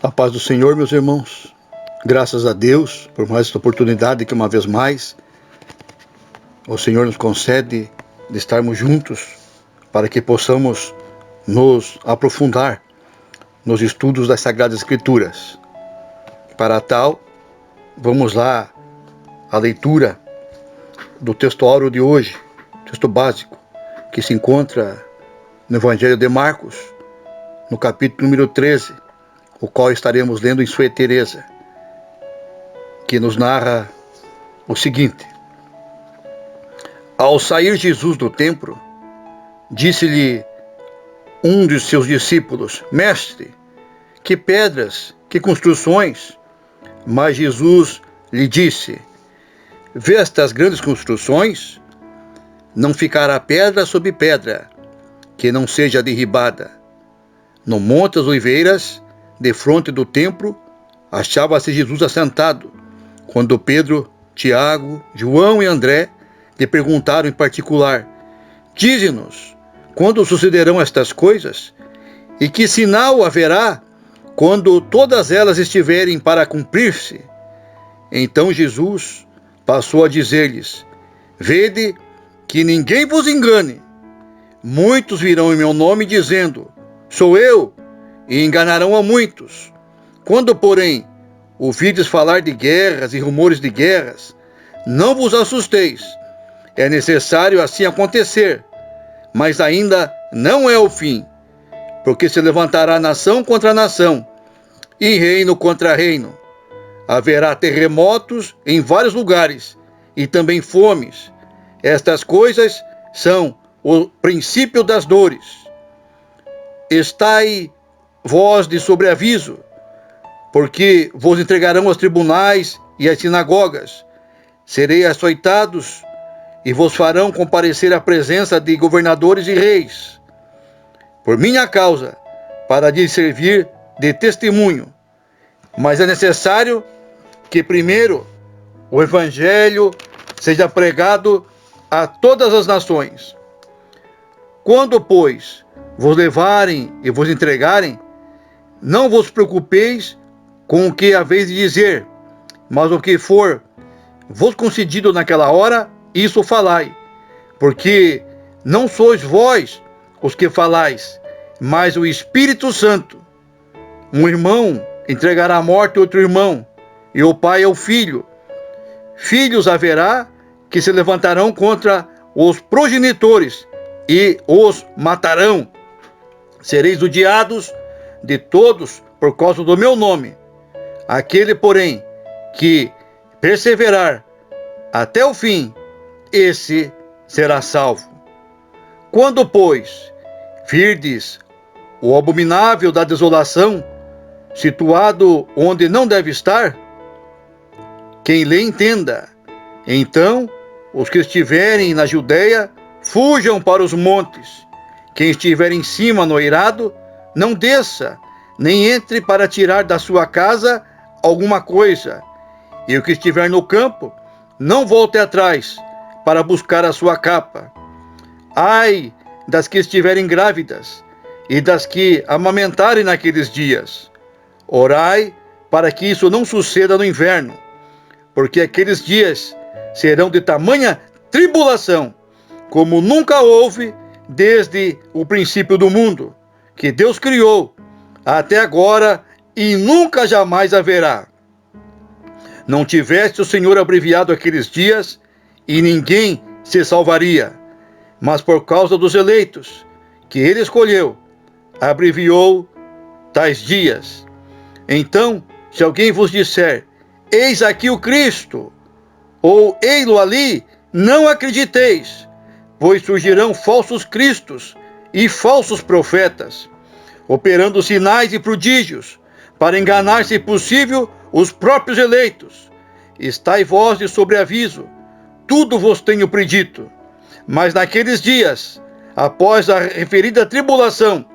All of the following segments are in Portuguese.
A paz do Senhor, meus irmãos. Graças a Deus por mais esta oportunidade que uma vez mais o Senhor nos concede de estarmos juntos para que possamos nos aprofundar nos estudos das Sagradas Escrituras. Para tal, vamos lá à leitura do texto áureo de hoje, texto básico, que se encontra no Evangelho de Marcos, no capítulo número 13, o qual estaremos lendo em sua inteireza, que nos narra o seguinte: Ao sair Jesus do templo, disse-lhe um de seus discípulos: Mestre, que pedras, que construções! Mas Jesus lhe disse: Vê estas grandes construções? Não ficará pedra sobre pedra, que não seja derribada. No Monte das Oliveiras, defronte do templo, achava-se Jesus assentado, quando Pedro, Tiago, João e André lhe perguntaram em particular: Dize-nos, quando sucederão estas coisas? E que sinal haverá quando todas elas estiverem para cumprir-se? Então Jesus passou a dizer-lhes: Vede que ninguém vos engane. Muitos virão em meu nome dizendo: Sou eu, e enganarão a muitos. Quando, porém, ouvides falar de guerras e rumores de guerras, não vos assusteis. É necessário assim acontecer, mas ainda não é o fim, porque se levantará nação contra nação, e reino contra reino. Haverá terremotos em vários lugares, e também fomes. Estas coisas são o princípio das dores. Estai vós de sobreaviso, porque vos entregarão aos tribunais e às sinagogas. Sereis açoitados, e vos farão comparecer à presença de governadores e reis, por minha causa, para lhes servir de testemunho. Mas é necessário que primeiro o Evangelho seja pregado a todas as nações. Quando, pois, vos levarem e vos entregarem, não vos preocupeis com o que haveis de dizer, mas o que for vos concedido naquela hora, isso falai, porque não sois vós os que falais, mas o Espírito Santo. Um irmão entregará à morte outro irmão, e o pai ao filho. Filhos haverá que se levantarão contra os progenitores e os matarão. Sereis odiados de todos por causa do meu nome. Aquele, porém, que perseverar até o fim, esse será salvo. Quando, pois, virdes o abominável da desolação, situado onde não deve estar, quem lhe entenda. Então, os que estiverem na Judeia, fujam para os montes. Quem estiver em cima no eirado, não desça, nem entre para tirar da sua casa alguma coisa. E o que estiver no campo, não volte atrás para buscar a sua capa. Ai das que estiverem grávidas e das que amamentarem naqueles dias. Orai para que isso não suceda no inverno, porque aqueles dias serão de tamanha tribulação, como nunca houve desde o princípio do mundo, que Deus criou, até agora e nunca jamais haverá. Não tivesse o Senhor abreviado aqueles dias, e ninguém se salvaria, mas por causa dos eleitos, que ele escolheu, abreviou tais dias. Então, se alguém vos disser: Eis aqui o Cristo, ou ei-lo ali, não acrediteis, pois surgirão falsos cristos e falsos profetas, operando sinais e prodígios, para enganar, se possível, os próprios eleitos. Estai vós de sobreaviso, tudo vos tenho predito. Mas naqueles dias, após a referida tribulação,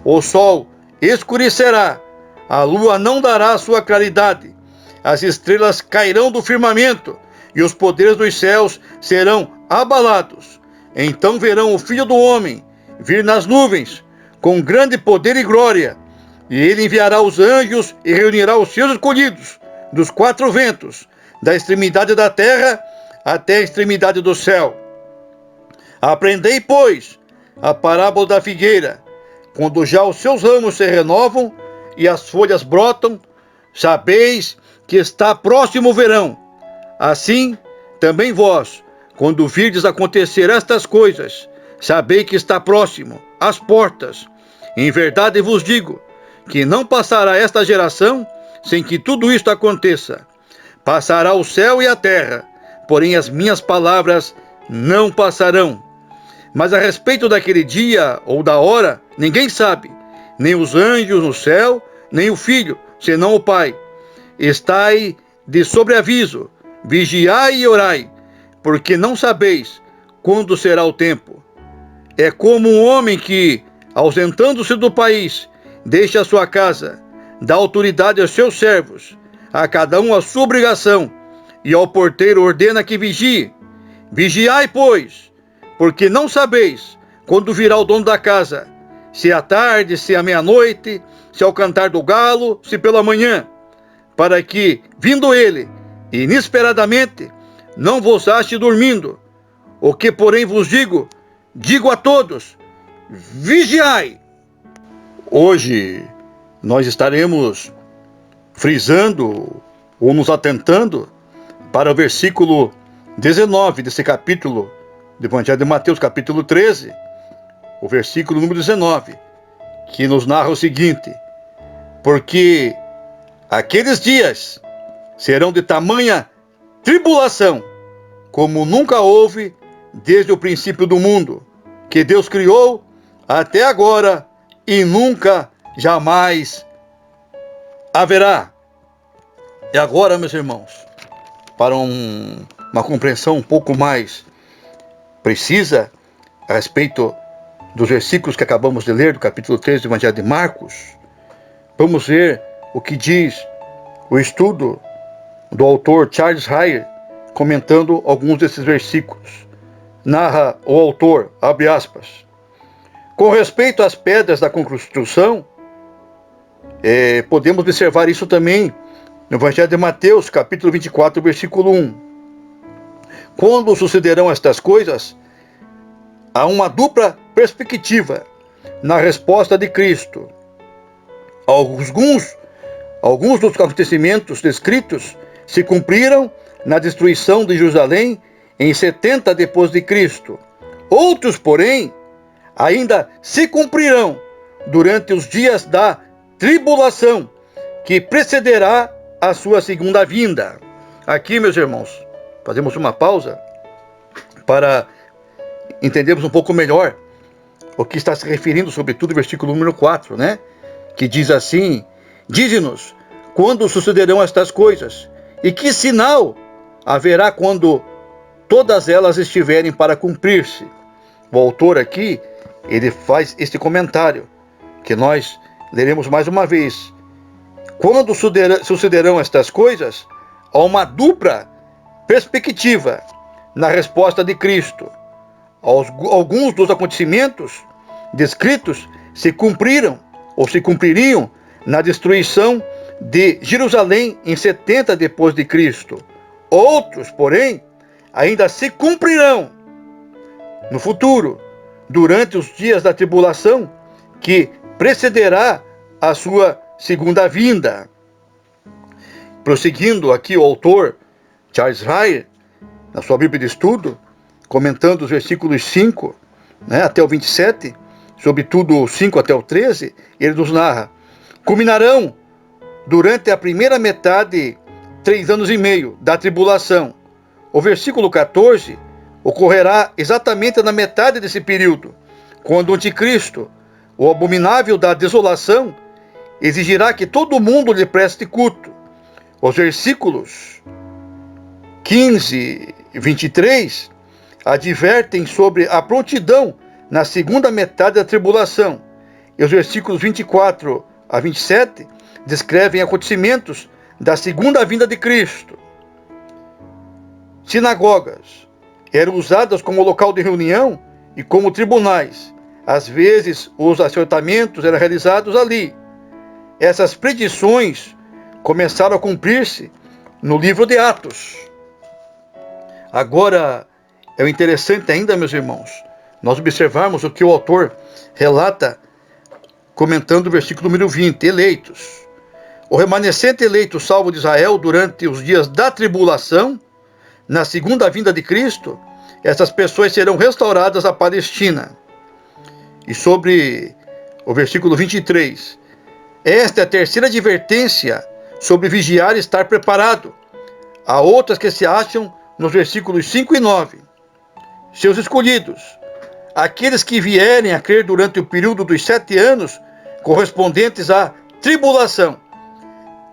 o sol escurecerá, a lua não dará a sua claridade, as estrelas cairão do firmamento, e os poderes dos céus serão abalados. Então verão o Filho do Homem vir nas nuvens, com grande poder e glória. E ele enviará os anjos e reunirá os seus escolhidos dos quatro ventos, da extremidade da terra até a extremidade do céu. Aprendei, pois, a parábola da figueira. Quando já os seus ramos se renovam e as folhas brotam, sabeis que está próximo o verão. Assim, também vós, quando virdes acontecer estas coisas, sabei que está próximo, às portas. Em verdade vos digo, que não passará esta geração sem que tudo isto aconteça. Passará o céu e a terra, porém as minhas palavras não passarão. Mas a respeito daquele dia ou da hora, ninguém sabe, nem os anjos no céu, nem o Filho, senão o Pai. Estai de sobreaviso, vigiai e orai, porque não sabeis quando será o tempo. É como um homem que, ausentando-se do país, deixa a sua casa, dá autoridade aos seus servos, a cada um a sua obrigação, e ao porteiro ordena que vigie. Vigiai, pois, porque não sabeis quando virá o dono da casa, se à tarde, se à meia-noite, se ao cantar do galo, se pela manhã, para que, vindo ele, inesperadamente, não vos ache dormindo. O que, porém, vos digo, digo a todos, vigiai. Hoje nós estaremos frisando ou nos atentando para o versículo 19 desse capítulo do Evangelho de Mateus, capítulo 13, o versículo número 19, que nos narra o seguinte: porque aqueles dias serão de tamanha tribulação, como nunca houve desde o princípio do mundo, que Deus criou até agora, e nunca, jamais haverá. E agora, meus irmãos, para uma compreensão um pouco mais precisa a respeito dos versículos que acabamos de ler, do capítulo 13 do Evangelho de Marcos, vamos ver o que diz o estudo do autor Charles Hyer, comentando alguns desses versículos. Narra o autor, abre aspas, com respeito às pedras da construção, podemos observar isso também no Evangelho de Mateus, capítulo 24, versículo 1. Quando sucederão estas coisas, há uma dupla perspectiva na resposta de Cristo. Alguns dos acontecimentos descritos se cumpriram na destruição de Jerusalém em 70 depois de Cristo. Outros, porém, ainda se cumprirão durante os dias da tribulação, que precederá a sua segunda vinda. Aqui, meus irmãos, fazemos uma pausa para entendermos um pouco melhor o que está se referindo, sobretudo, o versículo número 4, né? Que diz assim: dize-nos quando sucederão estas coisas, e que sinal haverá quando todas elas estiverem para cumprir-se. O autor aqui, ele faz este comentário, que nós leremos mais uma vez. Quando sucederão estas coisas, há uma dupla perspectiva na resposta de Cristo. Alguns dos acontecimentos descritos se cumpriram ou se cumpririam na destruição de Jerusalém em 70 depois de Cristo. Outros, porém, ainda se cumprirão no futuro, durante os dias da tribulação, que precederá a sua segunda vinda. Prosseguindo aqui o autor, Charles Hyer, na sua Bíblia de Estudo, comentando os versículos 5, até o 27, sobretudo o 5 até o 13, ele nos narra: culminarão durante a primeira metade 3 anos e meio da tribulação. O versículo 14 ocorrerá exatamente na metade desse período, quando o anticristo, o abominável da desolação, exigirá que todo mundo lhe preste culto. Os versículos 15 e 23 advertem sobre a prontidão na segunda metade da tribulação, e os versículos 24 a 27 descrevem acontecimentos da segunda vinda de Cristo. Sinagogas eram usadas como local de reunião e como tribunais. Às vezes, os açoitamentos eram realizados ali. essas predições começaram a cumprir-se no livro de Atos. Agora, é interessante ainda, meus irmãos, nós observarmos o que o autor relata, comentando o versículo número 20, eleitos. O remanescente eleito salvo de Israel durante os dias da tribulação, na segunda vinda de Cristo, essas pessoas serão restauradas à Palestina. E sobre o versículo 23, esta é a terceira advertência sobre vigiar e estar preparado. Há outras que se acham nos versículos 5 e 9. Seus escolhidos, aqueles que vierem a crer durante o período dos 7 anos, correspondentes à tribulação.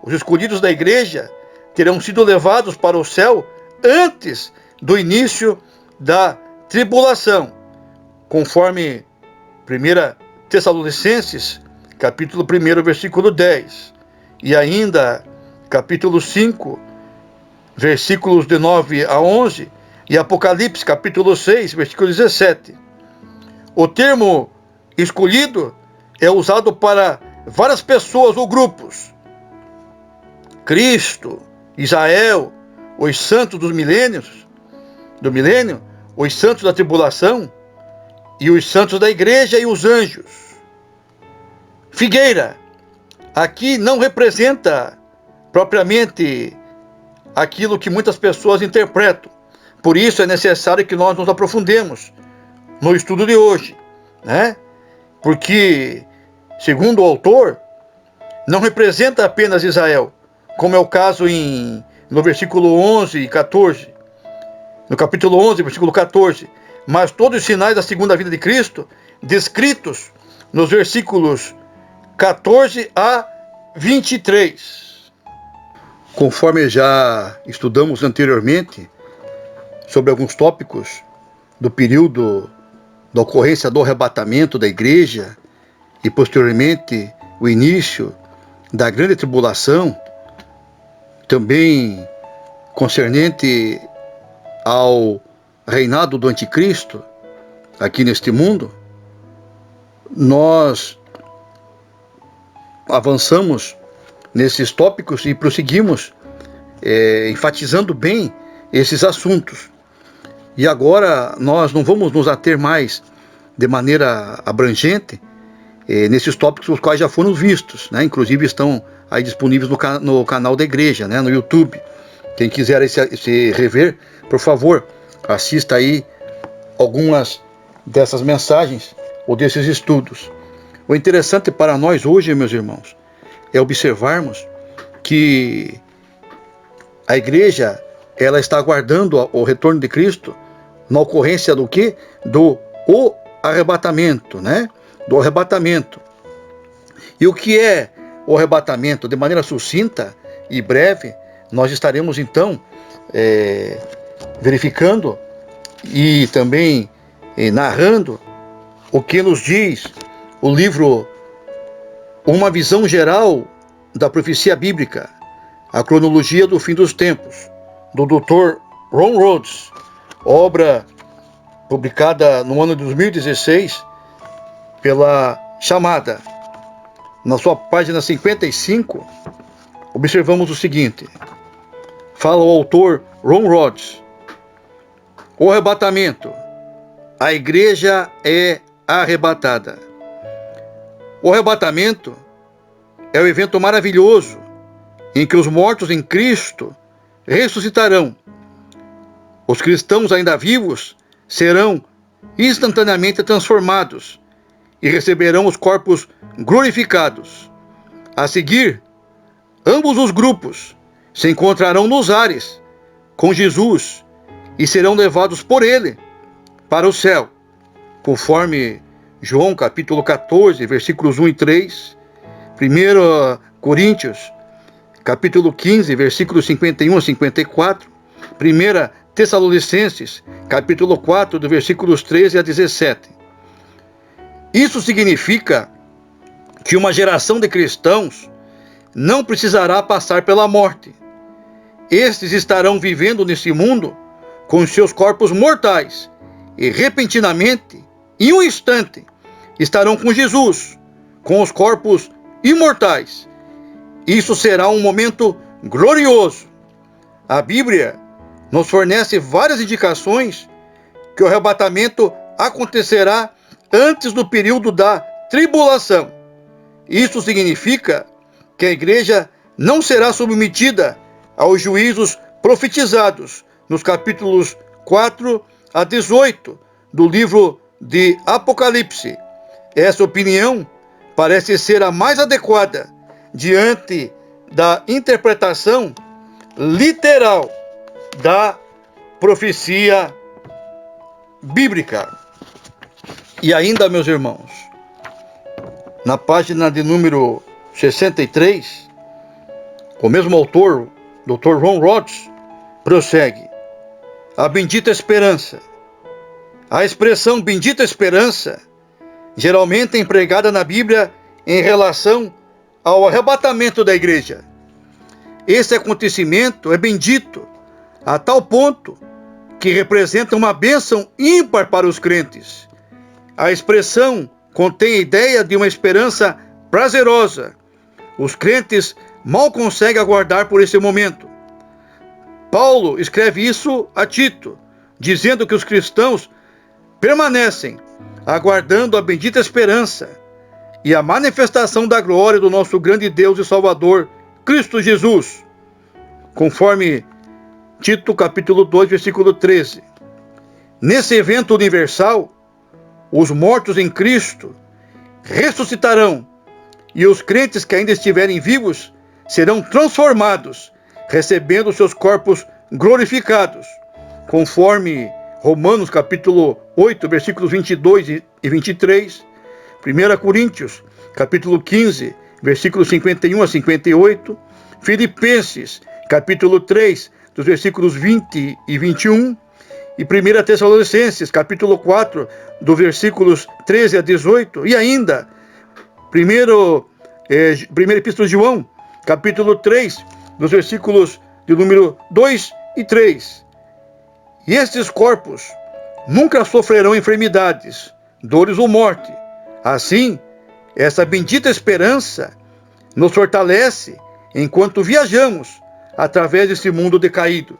Os escolhidos da igreja terão sido levados para o céu antes do início da tribulação, conforme 1 Tessalonicenses, capítulo 1, versículo 10, e ainda capítulo 5, versículos de 9 a 11, e Apocalipse, capítulo 6, versículo 17. O termo escolhido é usado para várias pessoas ou grupos. Cristo, Israel, os santos do milênio, os santos da tribulação, e os santos da igreja e os anjos. Figueira, aqui não representa propriamente aquilo que muitas pessoas interpretam. Por isso é necessário que nós nos aprofundemos no estudo de hoje, né? Porque, segundo o autor, não representa apenas Israel, como é o caso no versículo 11 e 14, no capítulo 11, versículo 14, mas todos os sinais da segunda vinda de Cristo, descritos nos versículos 14 a 23. Conforme já estudamos anteriormente, sobre alguns tópicos do período da ocorrência do arrebatamento da igreja e posteriormente o início da grande tribulação, também concernente ao reinado do anticristo aqui neste mundo, nós avançamos nesses tópicos e prosseguimos enfatizando bem esses assuntos. E agora nós não vamos nos ater mais de maneira abrangente nesses tópicos os quais já foram vistos, né? Inclusive estão aí disponíveis no canal da igreja, né? No YouTube. Quem quiser se rever, por favor, assista aí algumas dessas mensagens ou desses estudos. O interessante para nós hoje, meus irmãos, é observarmos que a igreja ela está aguardando o retorno de Cristo na ocorrência do quê? Do arrebatamento, né? Do arrebatamento. E o que é o arrebatamento? De maneira sucinta e breve, nós estaremos então verificando e também narrando o que nos diz o livro Uma Visão Geral da Profecia Bíblica, a Cronologia do Fim dos Tempos, do Dr. Ron Rhodes, obra publicada no ano de 2016 pela Chamada. Na sua página 55, observamos o seguinte: fala o autor Ron Rhodes: o arrebatamento. A igreja é arrebatada. O arrebatamento é o evento maravilhoso em que os mortos em Cristo ressuscitarão. Os cristãos ainda vivos serão instantaneamente transformados e receberão os corpos glorificados. A seguir, ambos os grupos se encontrarão nos ares com Jesus e serão levados por ele para o céu, conforme João capítulo 14, versículos 1 e 3, 1 Coríntios capítulo 15, versículos 51 a 54, 1 Tessalonicenses capítulo 4, do versículos 13 a 17. Isso significa que uma geração de cristãos não precisará passar pela morte. Estes estarão vivendo nesse mundo com seus corpos mortais e repentinamente, em um instante, estarão com Jesus, com os corpos imortais Isso será um momento glorioso. A Bíblia nos fornece várias indicações que o arrebatamento acontecerá antes do período da tribulação. Isso significa que a igreja não será submetida aos juízos profetizados nos capítulos 4 a 18 do livro de Apocalipse. Essa opinião parece ser a mais adequada diante da interpretação literal da profecia bíblica. E ainda, meus irmãos, na página de número 63, o mesmo autor, Dr. Ron Rhodes, prossegue: a bendita esperança. A expressão bendita esperança geralmente é empregada na Bíblia em relação ao arrebatamento da igreja. Esse acontecimento é bendito a tal ponto que representa uma bênção ímpar para os crentes. A expressão contém a ideia de uma esperança prazerosa. Os crentes mal conseguem aguardar por esse momento. Paulo escreve isso a Tito, dizendo que os cristãos permanecem aguardando a bendita esperança e a manifestação da glória do nosso grande Deus e Salvador, Cristo Jesus, conforme Tito capítulo 2, versículo 13. Nesse evento universal, os mortos em Cristo ressuscitarão e os crentes que ainda estiverem vivos serão transformados, recebendo seus corpos glorificados, conforme Romanos capítulo 8, versículos 22 e 23, 1 Coríntios capítulo 15, versículos 51 a 58, Filipenses capítulo 3, dos versículos 20 e 21, e 1 Tessalonicenses capítulo 4, dos versículos 13 a 18, e ainda primeira Epístola de João capítulo 3, dos versículos de número 2 e 3. E estes corpos nunca sofrerão enfermidades, dores ou morte. Assim, essa bendita esperança nos fortalece enquanto viajamos através desse mundo decaído.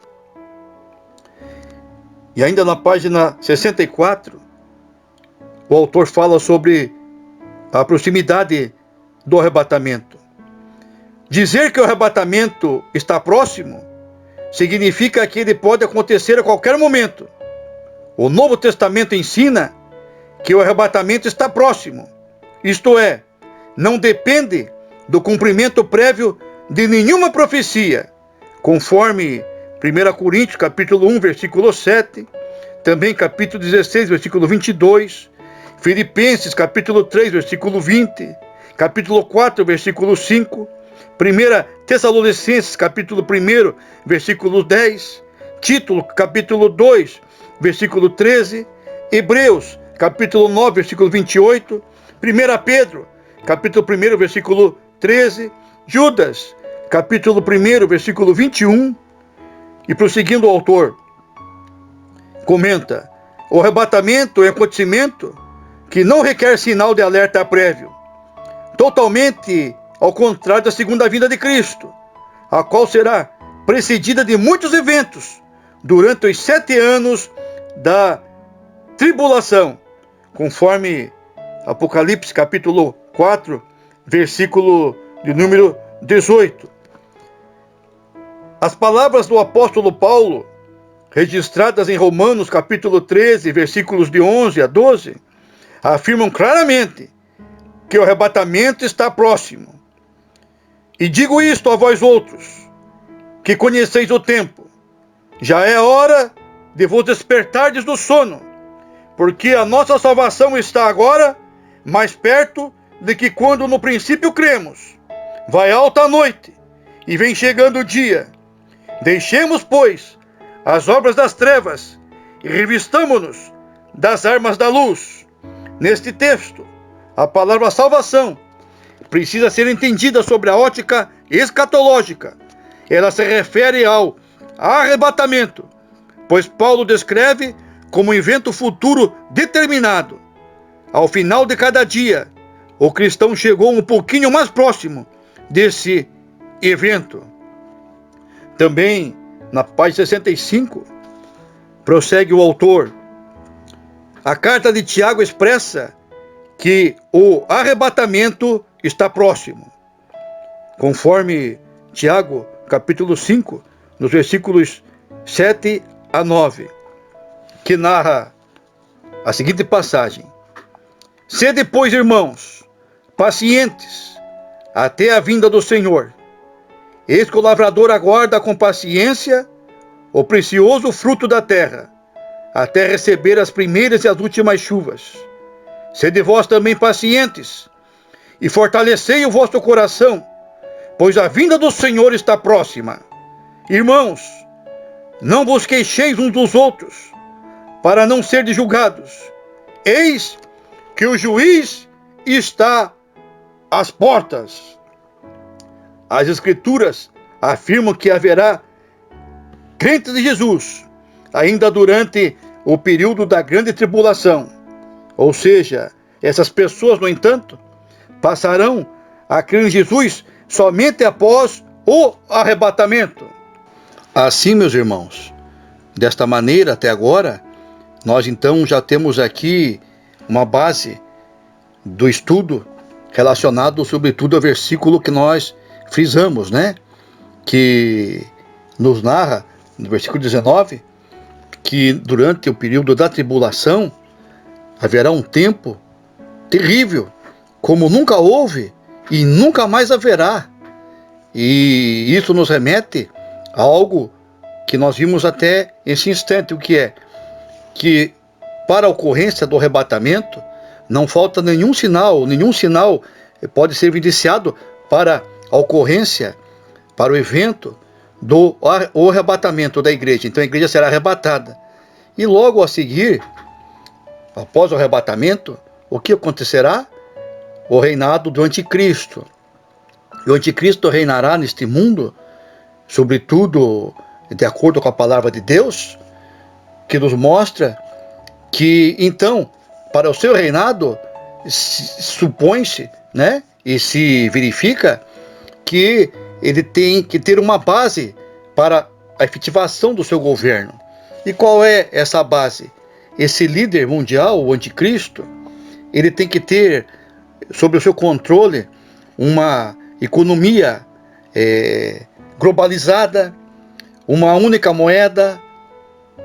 E ainda na página 64, o autor fala sobre a proximidade do arrebatamento. Dizer que o arrebatamento está próximo significa que ele pode acontecer a qualquer momento. O Novo Testamento ensina que o arrebatamento está próximo, isto é, não depende do cumprimento prévio de nenhuma profecia, conforme 1 Coríntios capítulo 1, versículo 7, também capítulo 16, versículo 22, Filipenses capítulo 3, versículo 20, capítulo 4, versículo 5, 1 Tessalonicenses capítulo 1, versículo 10, Tito capítulo 2, versículo 13, Hebreus capítulo 9, versículo 28, 1 Pedro capítulo 1, versículo 13, Judas capítulo 1, versículo 21, e prosseguindo o autor, comenta: o arrebatamento é um acontecimento que não requer sinal de alerta prévio, totalmente ao contrário da segunda vinda de Cristo, a qual será precedida de muitos eventos durante os 7 anos da tribulação, conforme Apocalipse capítulo 4, versículo de número 18. As palavras do apóstolo Paulo, registradas em Romanos capítulo 13, versículos de 11 a 12, afirmam claramente que o arrebatamento está próximo. E digo isto a vós outros, que conheceis o tempo. Já é hora de vos despertardes do sono, porque a nossa salvação está agora mais perto de que quando no princípio cremos. Vai alta a noite, e vem chegando o dia. Deixemos, pois, as obras das trevas, e revistamo-nos das armas da luz. Neste texto, a palavra salvação precisa ser entendida sobre a ótica escatológica. Ela se refere ao arrebatamento, pois Paulo descreve como um evento futuro determinado. Ao final de cada dia, o cristão chegou um pouquinho mais próximo desse evento. Também, na página 65, prossegue o autor. A carta de Tiago expressa que o arrebatamento está próximo, conforme Tiago, capítulo 5, nos versículos 7 a 9, que narra a seguinte passagem: Sede, pois, irmãos, pacientes até a vinda do Senhor. Eis que o lavrador aguarda com paciência o precioso fruto da terra, até receber as primeiras e as últimas chuvas. Sede vós também pacientes, e fortalecei o vosso coração, pois a vinda do Senhor está próxima. Irmãos, não vos queixeis uns dos outros, para não serdes julgados. Eis que o juiz está às portas. As Escrituras afirmam que haverá crentes de Jesus ainda durante o período da grande tribulação. Ou seja, essas pessoas, no entanto, passarão a crer em Jesus somente após o arrebatamento. Assim, meus irmãos, desta maneira, até agora, nós então já temos aqui uma base do estudo relacionado sobretudo ao versículo que nós frisamos, né? Que nos narra, no versículo 19, que durante o período da tribulação haverá um tempo terrível, como nunca houve e nunca mais haverá. E isso nos remete a algo que nós vimos até esse instante, o que é que para a ocorrência do arrebatamento não falta nenhum sinal pode ser evidenciado para a ocorrência, para o evento do arrebatamento da igreja. Então a igreja será arrebatada. E logo a seguir, após o arrebatamento, o que acontecerá? O reinado do anticristo. E o anticristo reinará neste mundo, sobretudo de acordo com a palavra de Deus, que nos mostra que, então, para o seu reinado, supõe-se, né, e se verifica que ele tem que ter uma base para a efetivação do seu governo. E qual é essa base? Esse líder mundial, o anticristo, ele tem que ter sob o seu controle uma economia globalizada, uma única moeda,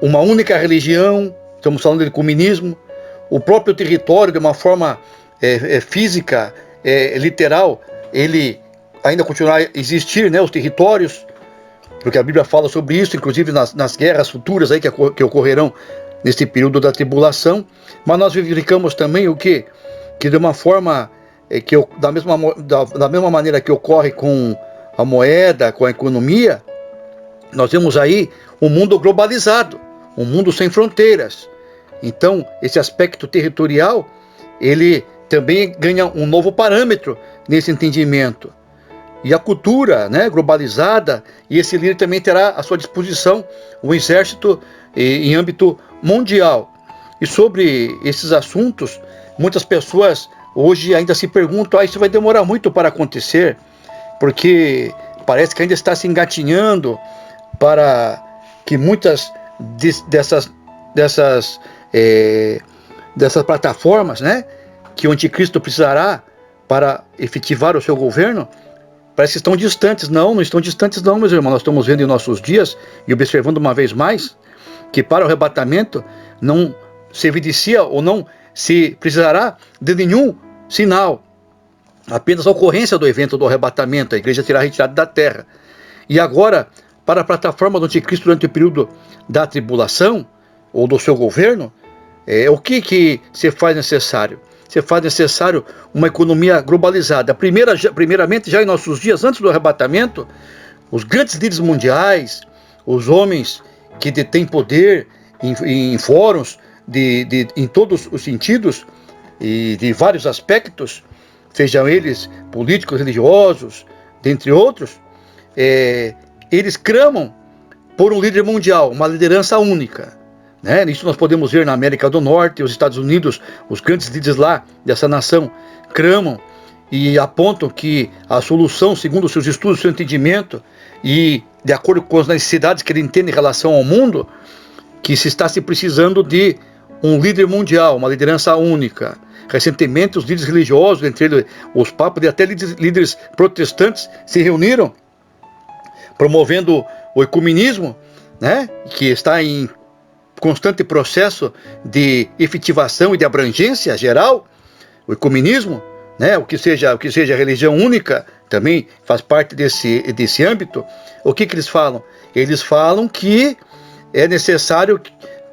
uma única religião, estamos falando de comunismo, o próprio território de uma forma física, literal, ele ainda continuar a existir, né, os territórios, porque a Bíblia fala sobre isso, inclusive nas guerras futuras aí que ocorrerão nesse período da tribulação. Mas nós verificamos também o quê? Que de uma forma, da mesma maneira que ocorre com a moeda, com a economia, nós vemos aí um mundo globalizado, um mundo sem fronteiras. Então, esse aspecto territorial, ele também ganha um novo parâmetro nesse entendimento. E a cultura, né, globalizada, e esse líder também terá à sua disposição um exército em âmbito mundial. E sobre esses assuntos, muitas pessoas hoje ainda se perguntam: isso vai demorar muito para acontecer, porque parece que ainda está se engatinhando para que muitas dessas plataformas, né, que o anticristo precisará para efetivar o seu governo, parece que estão distantes. Não estão distantes não, meus irmãos. Nós estamos vendo em nossos dias e observando uma vez mais que para o arrebatamento não se evidencia ou não se precisará de nenhum sinal. Apenas a ocorrência do evento do arrebatamento, a igreja será retirada da terra. E agora, para a plataforma do anticristo durante o período da tribulação, ou do seu governo, o que se faz necessário? Se faz necessário uma economia globalizada. Primeiramente, já em nossos dias, antes do arrebatamento, os grandes líderes mundiais, os homens que detêm poder em fóruns, em todos os sentidos e de vários aspectos, sejam eles políticos, religiosos, dentre outros, eles clamam por um líder mundial, uma liderança única. Né? Isso nós podemos ver na América do Norte, os Estados Unidos, os grandes líderes lá dessa nação clamam e apontam que a solução, segundo os seus estudos, seu entendimento e de acordo com as necessidades que ele entende em relação ao mundo, que se está se precisando de um líder mundial, uma liderança única. Recentemente, os líderes religiosos, entre eles os papas e até líderes protestantes, se reuniram promovendo o ecumenismo, né, que está em constante processo de efetivação e de abrangência geral. O ecumenismo, né, o que seja religião única, também faz parte desse âmbito. O que eles falam? Eles falam que é necessário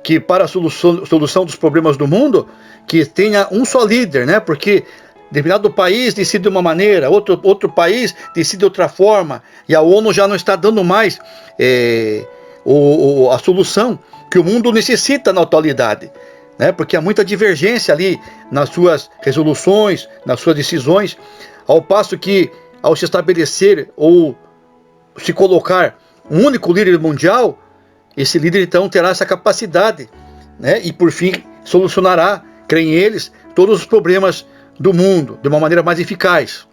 que para a solução dos problemas do mundo, que tenha um só líder, né? Porque determinado país decide de uma maneira, outro país decide de outra forma, e a ONU já não está dando mais a solução que o mundo necessita na atualidade, né? Porque há muita divergência ali nas suas resoluções, nas suas decisões, ao passo que, ao se estabelecer ou se colocar um único líder mundial, esse líder então terá essa capacidade, né? E por fim solucionará, creem eles, todos os problemas do mundo de uma maneira mais eficaz.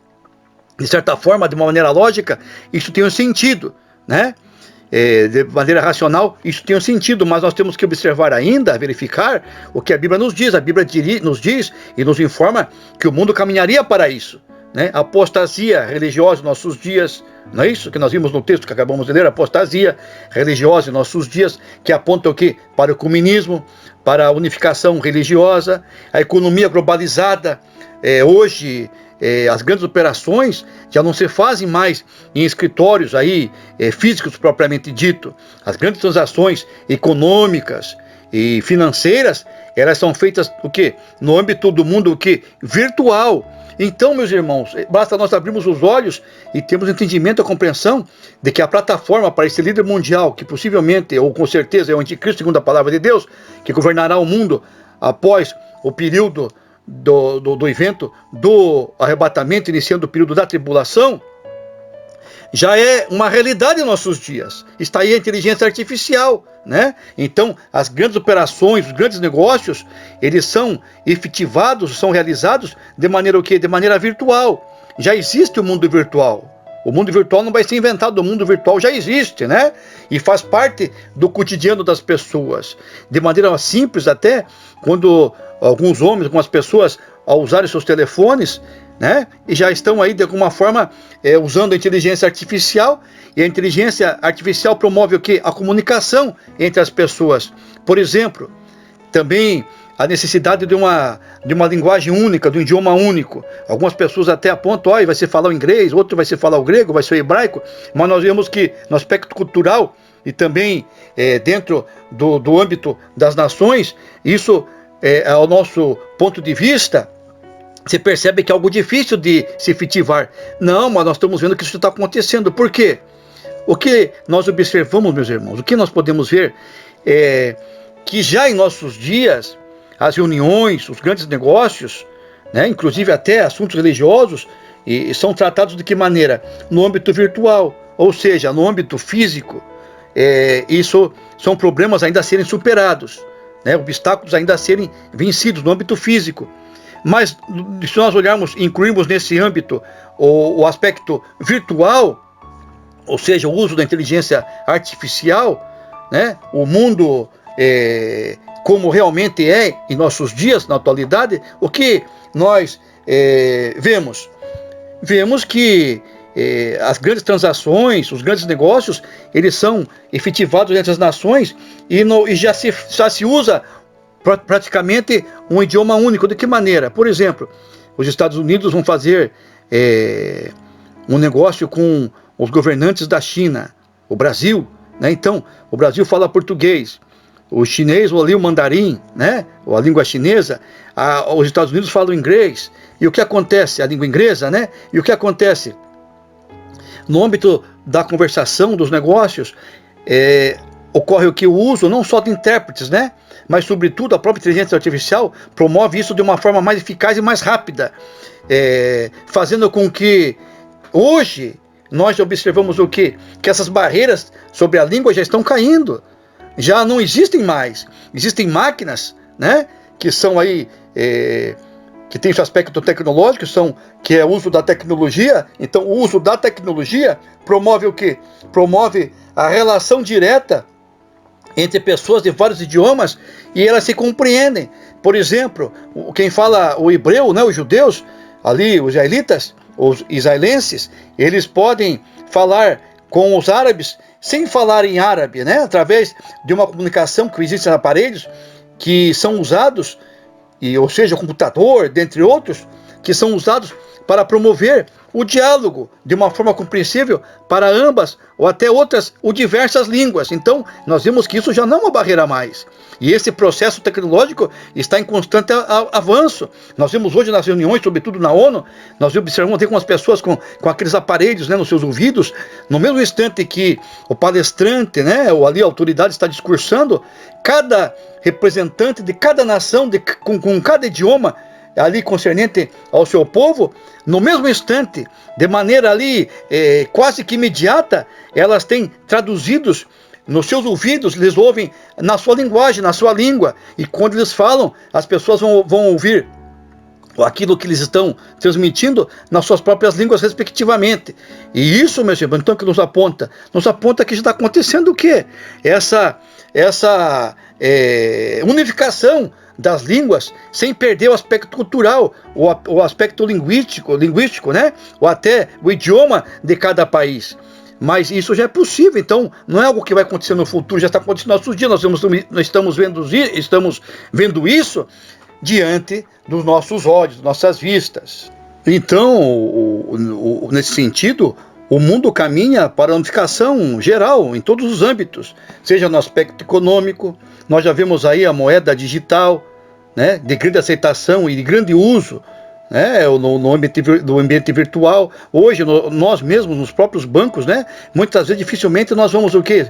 De certa forma, de uma maneira lógica, isso tem um sentido, né? De maneira racional, isso tem um sentido, mas nós temos que observar ainda, verificar o que a Bíblia nos diz. A Bíblia nos diz e nos informa que o mundo caminharia para isso, né? A apostasia religiosa em nossos dias, não é isso que nós vimos no texto que acabamos de ler? Apostasia religiosa em nossos dias, que aponta o quê? Para o ecumenismo, para a unificação religiosa, a economia globalizada. Hoje, as grandes operações já não se fazem mais em escritórios aí, físicos propriamente dito. As grandes transações econômicas e financeiras, elas são feitas o quê? No âmbito do mundo o quê? Virtual. Então, meus irmãos, basta nós abrirmos os olhos e termos entendimento e compreensão de que a plataforma para esse líder mundial, que possivelmente, ou com certeza, é o anticristo, segundo a palavra de Deus, que governará o mundo após o período do evento do arrebatamento, iniciando o período da tribulação, já é uma realidade em nossos dias. Está aí a inteligência artificial, né? Então, as grandes operações, os grandes negócios, eles são efetivados, são realizados de maneira o quê? De maneira virtual. Já existe o mundo virtual. O mundo virtual não vai ser inventado, o mundo virtual já existe, né? E faz parte do cotidiano das pessoas. De maneira simples até, quando alguns homens, algumas pessoas, ao usarem seus telefones, né, e já estão aí de alguma forma usando a inteligência artificial, e a inteligência artificial promove o quê? A comunicação entre as pessoas. Por exemplo, também a necessidade de uma linguagem única, de um idioma único. Algumas pessoas até apontam, vai ser falar o inglês, outro vai ser falar o grego, vai ser o hebraico, mas nós vemos que no aspecto cultural e também dentro do âmbito das nações, isso, ao nosso ponto de vista, se percebe que é algo difícil de se efetivar. Não, mas nós estamos vendo que isso está acontecendo. Por quê? O que nós observamos, meus irmãos, o que nós podemos ver é que já em nossos dias, as reuniões, os grandes negócios, né, inclusive até assuntos religiosos, são tratados de que maneira? No âmbito virtual, ou seja, no âmbito físico. Isso são problemas ainda a serem superados, né, obstáculos ainda a serem vencidos no âmbito físico. Mas se nós olharmos, incluirmos nesse âmbito o aspecto virtual, ou seja, o uso da inteligência artificial, né, o mundo como realmente é em nossos dias, na atualidade, o que nós vemos? Vemos que as grandes transações, os grandes negócios, eles são efetivados entre as nações e já se usa praticamente um idioma único. De que maneira? Por exemplo, os Estados Unidos vão fazer um negócio com os governantes da China, o Brasil, né? Então, o Brasil fala português, o chinês ou ali o mandarim, né? Ou a língua chinesa, os Estados Unidos falam inglês. E o que acontece? A língua inglesa, né? E o que acontece? No âmbito da conversação, dos negócios, ocorre o que? O uso não só de intérpretes, né? Mas, sobretudo, a própria inteligência artificial promove isso de uma forma mais eficaz e mais rápida, fazendo com que, hoje, nós observamos o quê? Que essas barreiras sobre a língua já estão caindo, já não existem mais. Existem máquinas, né, que são aí que tem esse aspecto tecnológico, que é o uso da tecnologia. Então, o uso da tecnologia promove o quê? Promove a relação direta entre pessoas de vários idiomas e elas se compreendem. Por exemplo, quem fala o hebreu, né, os judeus, ali, os israelitas, os israelenses, eles podem falar com os árabes sem falar em árabe, né, através de uma comunicação que existe em aparelhos que são usados, ou seja, o computador, dentre outros, que são usados para promover o diálogo de uma forma compreensível para ambas ou até outras ou diversas línguas. Então, nós vimos que isso já não é uma barreira mais. E esse processo tecnológico está em constante avanço. Nós vimos hoje nas reuniões, sobretudo na ONU, nós observamos até com as pessoas com aqueles aparelhos, né, nos seus ouvidos, no mesmo instante que o palestrante, né, ou ali a autoridade está discursando, cada representante de cada nação, com cada idioma, ali concernente ao seu povo, no mesmo instante, de maneira ali quase que imediata, elas têm traduzidos nos seus ouvidos, eles ouvem na sua linguagem, na sua língua, e quando eles falam, as pessoas vão ouvir aquilo que eles estão transmitindo nas suas próprias línguas respectivamente. E isso, meus irmãos, então, que nos aponta que já está acontecendo o quê? Essa unificação das línguas, sem perder o aspecto cultural, o aspecto linguístico, né? Ou até o idioma de cada país. Mas isso já é possível, então não é algo que vai acontecer no futuro, já está acontecendo nos nossos dias, nós estamos vendo isso diante dos nossos olhos, nossas vistas. Então, nesse sentido, o mundo caminha para a unificação geral, em todos os âmbitos, seja no aspecto econômico. Nós já vemos aí a moeda digital, né, de grande aceitação e de grande uso, né, no ambiente virtual. Hoje, nós mesmos, nos próprios bancos, né, muitas vezes, dificilmente nós vamos o quê?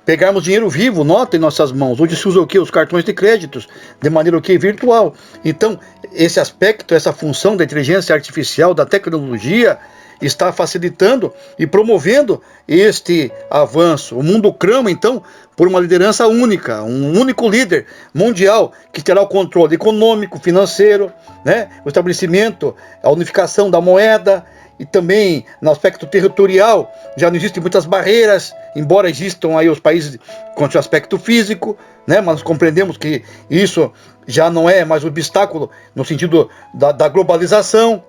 Pegarmos dinheiro vivo, nota em nossas mãos. Hoje se usa o quê? Os cartões de créditos, de maneira o quê? Virtual. Então, esse aspecto, essa função da inteligência artificial, da tecnologia, está facilitando e promovendo este avanço. O mundo clama, então, por uma liderança única, um único líder mundial que terá o controle econômico, financeiro, né? O estabelecimento, a unificação da moeda, e também no aspecto territorial já não existem muitas barreiras, embora existam aí os países com seu aspecto físico, né? Mas nós compreendemos que isso já não é mais um obstáculo no sentido da globalização.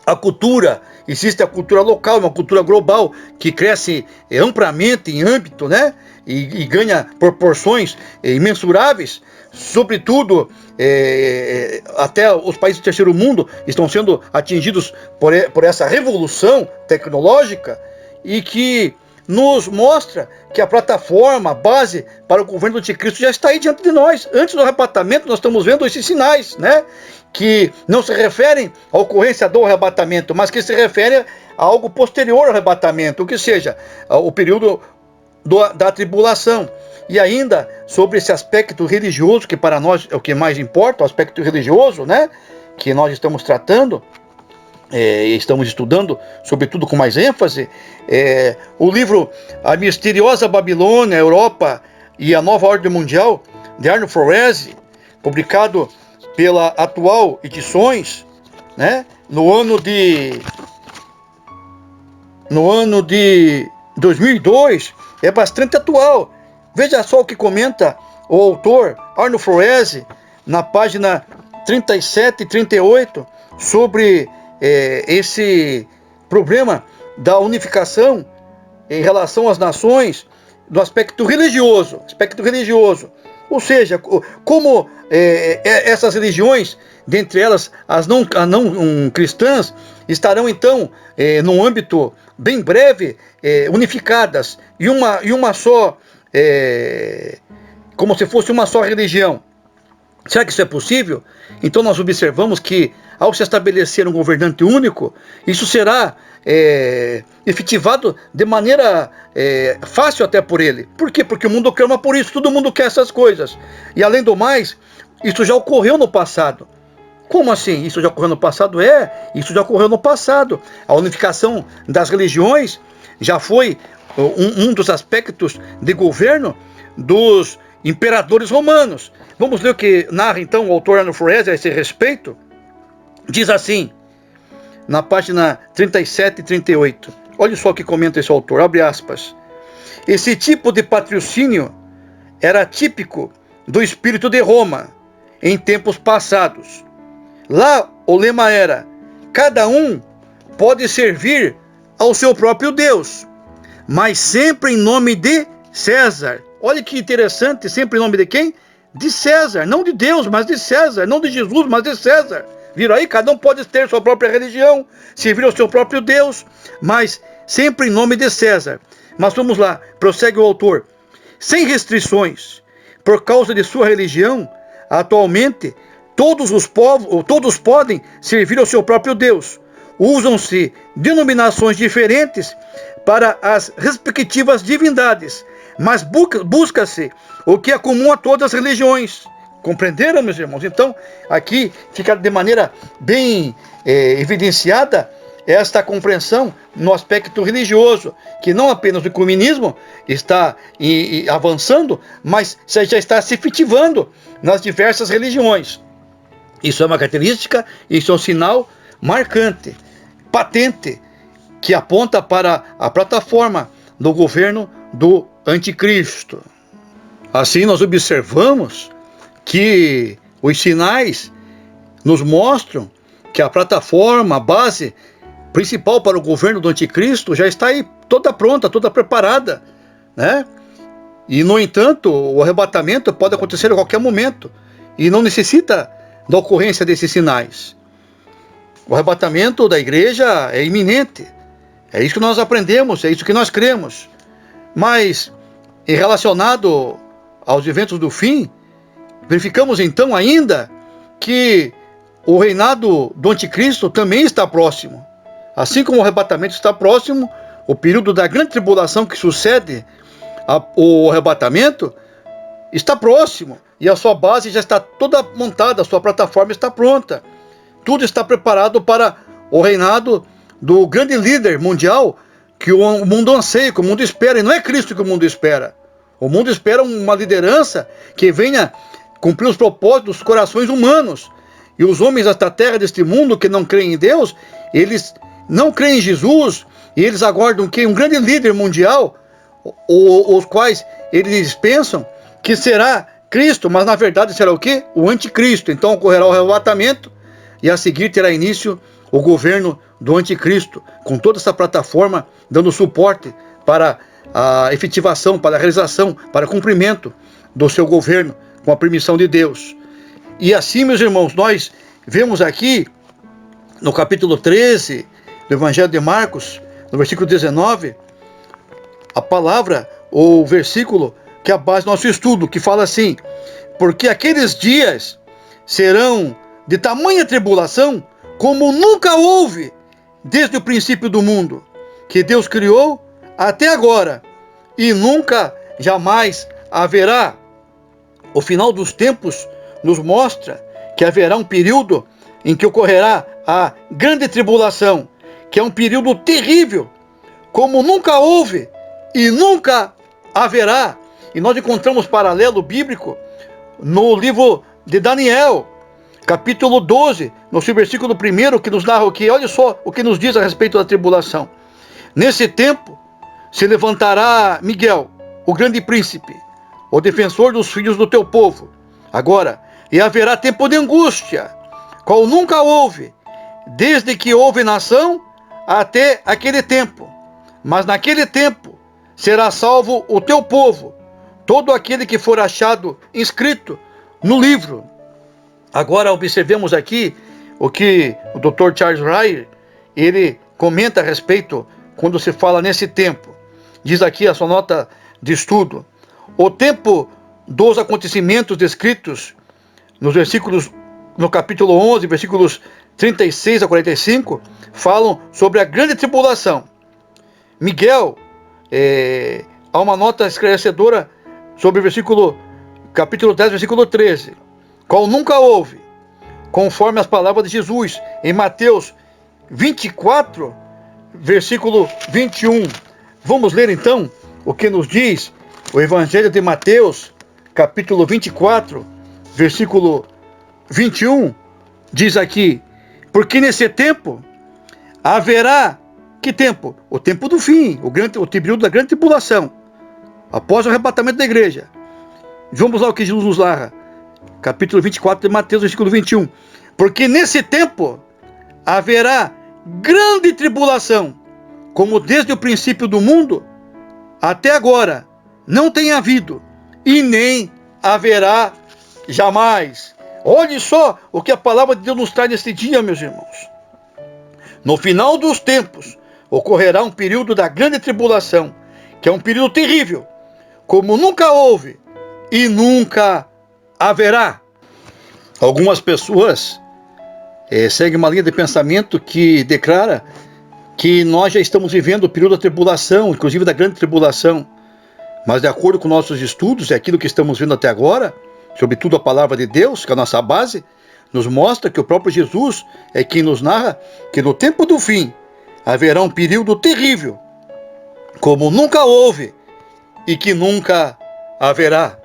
A cultura, existe a cultura local, uma cultura global que cresce amplamente em âmbito, né? E ganha proporções imensuráveis, sobretudo até os países do terceiro mundo estão sendo atingidos por essa revolução tecnológica, e que nos mostra que a plataforma, a base para o governo do anticristo já está aí diante de nós. Antes do arrebatamento, nós estamos vendo esses sinais, né? Que não se referem à ocorrência do arrebatamento, mas que se referem a algo posterior ao arrebatamento, o que seja, o período da tribulação. E ainda sobre esse aspecto religioso, que para nós é o que mais importa, o aspecto religioso, né? Que nós estamos tratando, estamos estudando, sobretudo com mais ênfase, o livro A Misteriosa Babilônia, Europa e a Nova Ordem Mundial, de Arnold Forese, publicado pela Atual Edições, né, no ano de 2002, é bastante atual. Veja só o que comenta o autor Arnold Forese na página 37 e 38 sobre esse problema da unificação em relação às nações do aspecto religioso. Ou seja, como essas religiões, dentre elas as não cristãs, estarão então num âmbito bem breve unificadas e uma só, como se fosse uma só religião. Será que isso é possível? Então nós observamos que, ao se estabelecer um governante único, isso será efetivado de maneira fácil até por ele. Por quê? Porque o mundo clama por isso, todo mundo quer essas coisas. E além do mais, isso já ocorreu no passado. Como assim? Isso já ocorreu no passado? Isso já ocorreu no passado. A unificação das religiões já foi um dos aspectos de governo dos imperadores romanos. Vamos ler o que narra então o autor Arno Freser a esse respeito. Diz assim, na página 37 e 38. Olha só o que comenta esse autor, abre aspas. Esse tipo de patrocínio era típico do espírito de Roma em tempos passados. Lá o lema era: cada um pode servir ao seu próprio Deus, mas sempre em nome de César. Olha que interessante, sempre em nome de quem? De César, não de Deus, mas de César, não de Jesus, mas de César. Viram aí? Cada um pode ter sua própria religião, servir ao seu próprio Deus, mas sempre em nome de César. Mas vamos lá, prossegue o autor. Sem restrições, por causa de sua religião, atualmente todos os povos, todos podem servir ao seu próprio Deus. Usam-se denominações diferentes para as respectivas divindades, mas busca-se o que é comum a todas as religiões. Compreenderam, meus irmãos? Então, aqui fica de maneira bem evidenciada esta compreensão no aspecto religioso, que não apenas o ecumenismo está avançando, mas já está se efetivando nas diversas religiões. Isso é uma característica, isso é um sinal marcante, patente, que aponta para a plataforma do governo do anticristo. Assim, nós observamos que os sinais nos mostram que a plataforma, a base principal para o governo do anticristo já está aí toda pronta, toda preparada, né? E, no entanto, o arrebatamento pode acontecer a qualquer momento e não necessita da ocorrência desses sinais. O arrebatamento da igreja é iminente. É isso que nós aprendemos, é isso que nós cremos. Mas, em relacionado aos eventos do fim, verificamos então ainda que o reinado do anticristo também está próximo. Assim como o arrebatamento está próximo, o período da grande tribulação que sucede ao arrebatamento está próximo. E a sua base já está toda montada, a sua plataforma está pronta. Tudo está preparado para o reinado do grande líder mundial que o mundo anseia, que o mundo espera. E não é Cristo que o mundo espera. O mundo espera uma liderança que venha cumprir os propósitos dos corações humanos. E os homens desta terra, deste mundo, que não creem em Deus, eles não creem em Jesus, e eles aguardam que um grande líder mundial, os quais eles pensam que será Cristo, mas na verdade será o quê? O anticristo. Então ocorrerá o arrebatamento, e a seguir terá início o governo do anticristo, com toda essa plataforma dando suporte para a efetivação, para a realização, para o cumprimento do seu governo, com a permissão de Deus. E assim, meus irmãos, nós vemos aqui no capítulo 13 do Evangelho de Marcos, no versículo 19, a palavra, ou versículo, que é a base do nosso estudo, que fala assim: porque aqueles dias serão de tamanha tribulação como nunca houve desde o princípio do mundo, que Deus criou até agora, e nunca jamais haverá. O final dos tempos nos mostra que haverá um período em que ocorrerá a grande tribulação, que é um período terrível, como nunca houve e nunca haverá. E nós encontramos paralelo bíblico no livro de Daniel, capítulo 12, no seu versículo 1, que nos narra o que? Olha só o que nos diz a respeito da tribulação. Nesse tempo se levantará Miguel, o grande príncipe, o defensor dos filhos do teu povo. Agora, e haverá tempo de angústia, qual nunca houve, desde que houve nação até aquele tempo. Mas naquele tempo será salvo o teu povo, todo aquele que for achado inscrito no livro. Agora observemos aqui o que o Dr. Charles Ryer, ele comenta a respeito quando se fala nesse tempo. Diz aqui a sua nota de estudo: o tempo dos acontecimentos descritos nos versículos, no capítulo 11, versículos 36 a 45, falam sobre a grande tribulação. Miguel, há uma nota esclarecedora sobre o capítulo 10, versículo 13, qual nunca houve, conforme as palavras de Jesus, em Mateus 24, versículo 21. Vamos ler então o que nos diz o Evangelho de Mateus, capítulo 24, versículo 21, diz aqui: porque nesse tempo haverá, que tempo? O tempo do fim, o período da grande tribulação, após o arrebatamento da igreja. Vamos lá o que Jesus nos narra, capítulo 24 de Mateus, versículo 21. Porque nesse tempo haverá grande tribulação, como desde o princípio do mundo até agora não tem havido, e nem haverá jamais. Olhe só o que a palavra de Deus nos traz nesse dia, meus irmãos. No final dos tempos, ocorrerá um período da grande tribulação, que é um período terrível, como nunca houve e nunca haverá. Algumas pessoas seguem uma linha de pensamento que declara que nós já estamos vivendo o período da tribulação, inclusive da grande tribulação. Mas de acordo com nossos estudos, é aquilo que estamos vendo até agora, sobretudo a palavra de Deus, que é a nossa base, nos mostra que o próprio Jesus é quem nos narra que no tempo do fim haverá um período terrível, como nunca houve e que nunca haverá.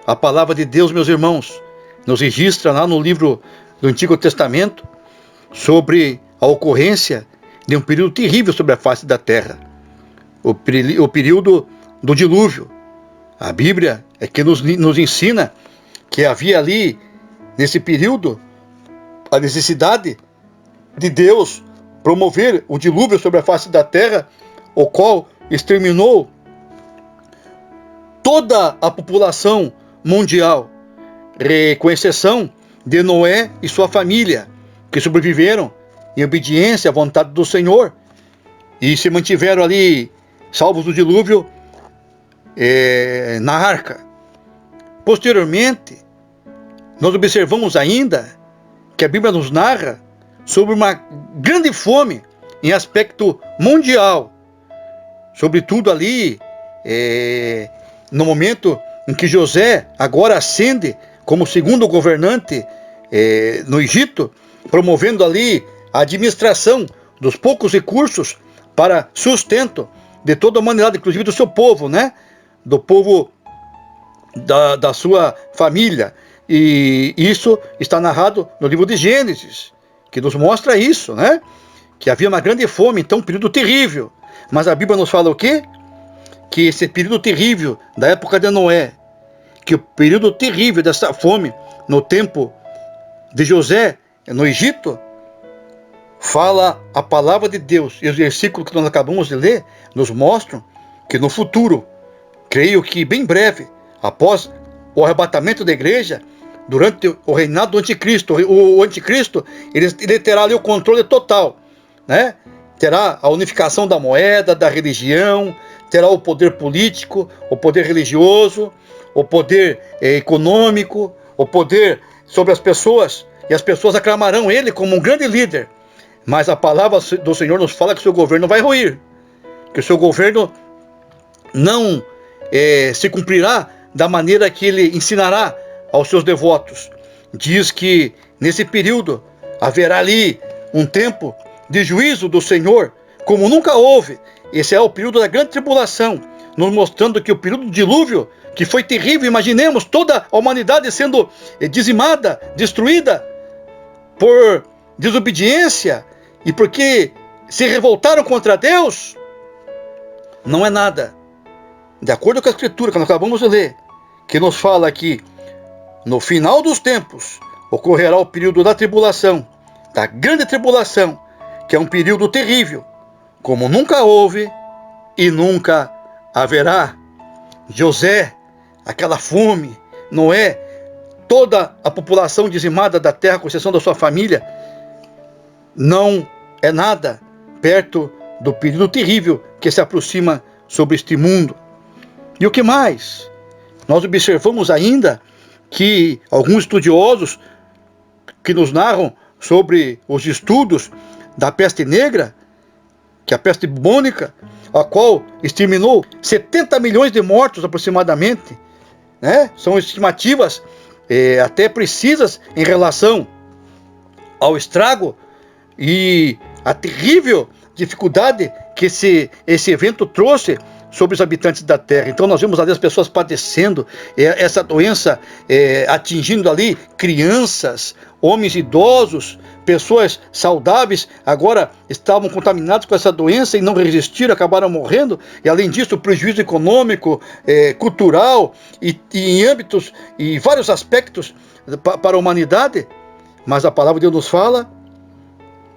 A palavra de Deus, meus irmãos, nos registra lá no livro do Antigo Testamento sobre a ocorrência de um período terrível sobre a face da terra, o período do dilúvio. A Bíblia é que nos ensina que havia ali, nesse período, a necessidade de Deus promover o dilúvio sobre a face da terra, o qual exterminou toda a população mundial, com exceção de Noé e sua família, que sobreviveram em obediência à vontade do Senhor e se mantiveram ali salvos do dilúvio na arca. Posteriormente, nós observamos ainda que a Bíblia nos narra sobre uma grande fome em aspecto mundial, sobretudo ali no momento em que José agora ascende como segundo governante no Egito, promovendo ali a administração dos poucos recursos para sustento de toda a humanidade, inclusive do seu povo, né? Do povo da sua família. E isso está narrado no livro de Gênesis, que nos mostra isso, né? Que havia uma grande fome, então um período terrível. Mas a Bíblia nos fala o quê? Que esse período terrível da época de Noé, que o período terrível dessa fome no tempo de José no Egito, fala a palavra de Deus. E os versículos que nós acabamos de ler nos mostram que no futuro, creio que bem breve, após o arrebatamento da igreja, durante o reinado do anticristo, o anticristo ele terá ali o controle total, né? Terá a unificação da moeda, da religião, terá o poder político, o poder religioso, o poder econômico, o poder sobre as pessoas, e as pessoas aclamarão ele como um grande líder. Mas a palavra do Senhor nos fala que o seu governo vai ruir, que o seu governo não se cumprirá da maneira que ele ensinará aos seus devotos. Diz que nesse período haverá ali um tempo de juízo do Senhor, como nunca houve. Esse é o período da grande tribulação, nos mostrando que o período do dilúvio, que foi terrível, imaginemos toda a humanidade sendo dizimada, destruída por desobediência e porque se revoltaram contra Deus, não é nada. De acordo com a Escritura que nós acabamos de ler, que nos fala que no final dos tempos ocorrerá o período da tribulação, da grande tribulação, que é um período terrível, como nunca houve e nunca haverá. José, aquela fome, Noé, toda a população dizimada da terra, com exceção da sua família, não é nada perto do período terrível que se aproxima sobre este mundo. E o que mais? Nós observamos ainda que alguns estudiosos que nos narram sobre os estudos da peste negra, que é a peste bubônica, a qual exterminou 70 milhões de mortos aproximadamente, né? São estimativas até precisas em relação ao estrago e a terrível dificuldade que esse evento trouxe sobre os habitantes da terra. Então nós vemos ali as pessoas padecendo essa doença, atingindo ali crianças, homens idosos, pessoas saudáveis, agora estavam contaminados com essa doença e não resistiram, acabaram morrendo. E além disso, o prejuízo econômico, cultural e em âmbitos e vários aspectos para a humanidade. Mas a palavra de Deus nos fala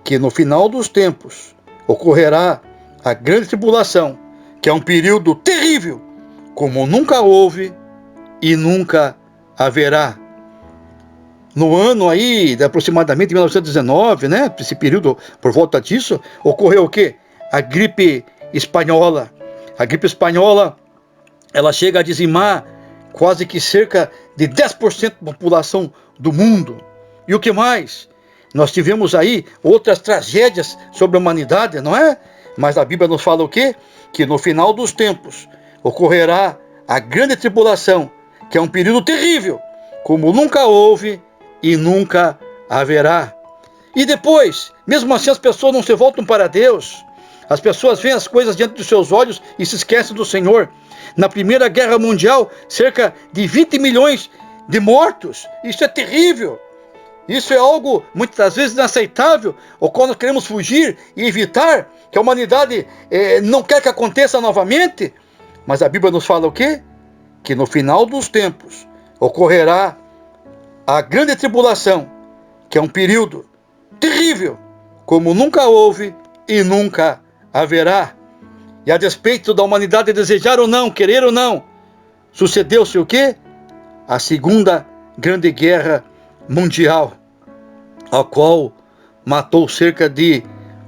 que no final dos tempos ocorrerá a grande tribulação, que é um período terrível, como nunca houve e nunca haverá. No ano aí, de aproximadamente 1919, né, esse período, por volta disso, ocorreu o quê? A gripe espanhola. A gripe espanhola, ela chega a dizimar quase que cerca de 10% da população do mundo. E o que mais? Nós tivemos aí outras tragédias sobre a humanidade, não é? Mas a Bíblia nos fala o quê? Que no final dos tempos ocorrerá a grande tribulação, que é um período terrível, como nunca houve e nunca haverá. E depois, mesmo assim, as pessoas não se voltam para Deus. As pessoas veem as coisas diante dos seus olhos e se esquecem do Senhor. Na Primeira Guerra Mundial, cerca de 20 milhões de mortos. Isso é terrível. Isso é algo muitas vezes inaceitável, ou quando queremos fugir e evitar, que a humanidade não quer que aconteça novamente. Mas a Bíblia nos fala o quê? Que no final dos tempos ocorrerá a grande tribulação, que é um período terrível, como nunca houve e nunca haverá. E a despeito da humanidade desejar ou não, querer ou não, sucedeu-se o quê? A Segunda Grande Guerra Mundial, a qual matou cerca de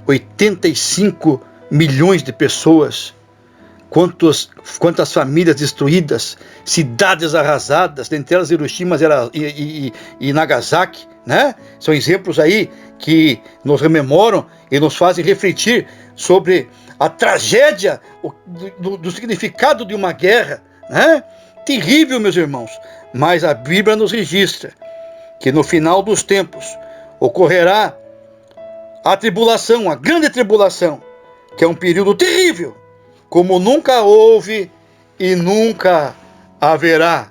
85 milhões de pessoas. Quantas famílias destruídas, cidades arrasadas, dentre elas Hiroshima e Nagasaki, né? São exemplos aí que nos rememoram e nos fazem refletir sobre a tragédia do significado de uma guerra, né? Terrível, meus irmãos. Mas a Bíblia nos registra que no final dos tempos ocorrerá a tribulação, a grande tribulação, que é um período terrível, como nunca houve e nunca haverá.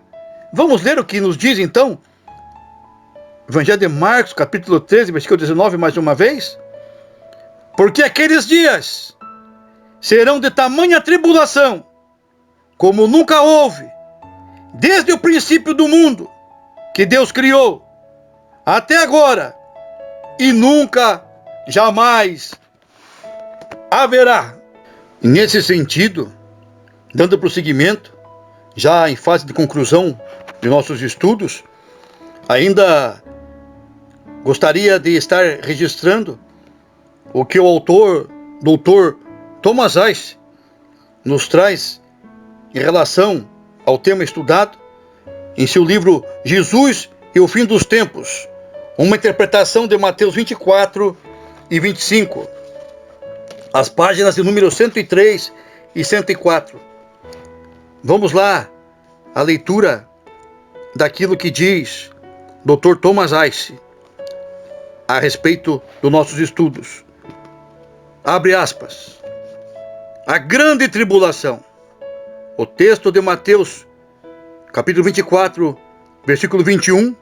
Vamos ler o que nos diz então Evangelho de Marcos, capítulo 13, versículo 19, mais uma vez. Porque aqueles dias serão de tamanha tribulação, como nunca houve, desde o princípio do mundo, que Deus criou, até agora, e nunca, jamais haverá. Nesse sentido, dando prosseguimento, já em fase de conclusão de nossos estudos, ainda gostaria de estar registrando o que o autor, doutor Thomas Ice, nos traz em relação ao tema estudado em seu livro Jesus e o Fim dos Tempos, uma interpretação de Mateus 24 e 25. As páginas de número 103 e 104. Vamos lá, a leitura daquilo que diz Dr. Thomas Ice a respeito dos nossos estudos. Abre aspas. A grande tribulação. O texto de Mateus, capítulo 24, versículo 21,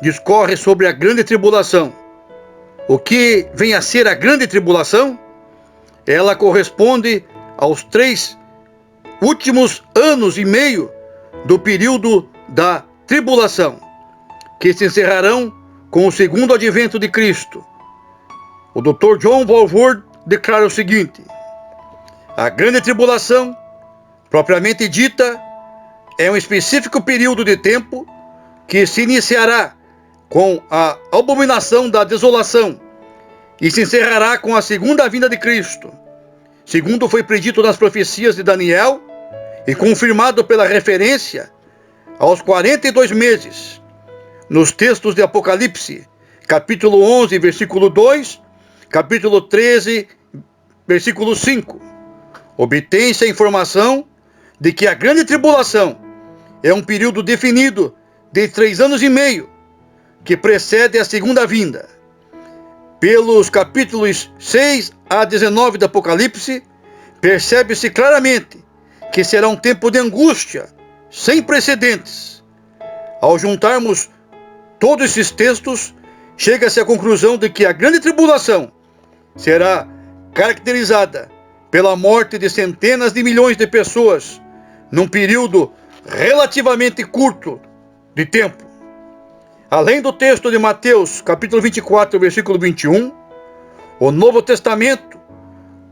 discorre sobre a grande tribulação. O que vem a ser a grande tribulação? Ela corresponde aos 3 últimos anos e meio do período da tribulação, que se encerrarão com o segundo advento de Cristo. O Dr. John Walvoord declara o seguinte: a grande tribulação, propriamente dita, é um específico período de tempo que se iniciará com a abominação da desolação e se encerrará com a segunda vinda de Cristo, segundo foi predito nas profecias de Daniel e confirmado pela referência aos 42 meses, nos textos de Apocalipse, capítulo 11, versículo 2, capítulo 13, versículo 5. Obtém-se a informação de que a grande tribulação é um período definido de 3 anos e meio, que precede a segunda vinda. Pelos capítulos 6 a 19 do Apocalipse, percebe-se claramente que será um tempo de angústia sem precedentes. Ao juntarmos todos esses textos, chega-se à conclusão de que a grande tribulação será caracterizada pela morte de centenas de milhões de pessoas num período relativamente curto de tempo. Além do texto de Mateus, capítulo 24, versículo 21, o Novo Testamento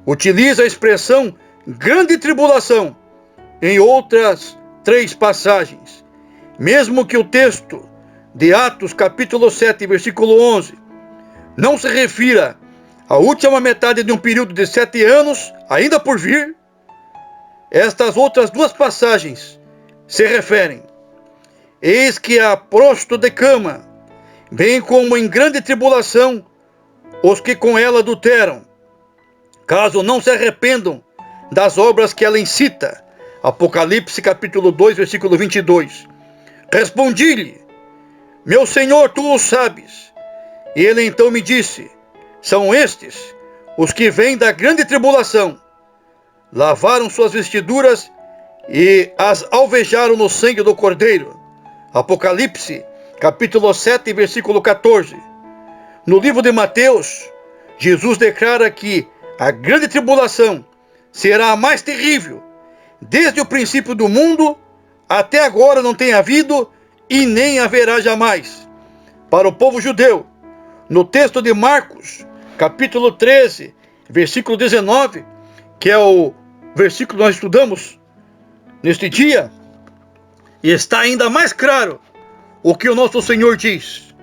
utiliza a expressão grande tribulação em outras 3 passagens, mesmo que o texto de Atos, capítulo 7, versículo 11, não se refira à última metade de um período de 7 anos, ainda por vir. Estas outras 2 passagens se referem: eis que há prosto de cama, bem como em grande tribulação os que com ela adulteram, caso não se arrependam das obras que ela incita. Apocalipse capítulo 2, versículo 22. Respondi-lhe: meu Senhor, tu o sabes. E ele então me disse: são estes os que vêm da grande tribulação. Lavaram suas vestiduras e as alvejaram no sangue do Cordeiro. Apocalipse capítulo 7, versículo 14. No livro de Mateus, Jesus declara que a grande tribulação será a mais terrível. Desde o princípio do mundo, até agora não tem havido e nem haverá jamais. Para o povo judeu, no texto de Marcos, capítulo 13, versículo 19, que é o versículo que nós estudamos neste dia, está ainda mais claro o que o nosso Senhor diz.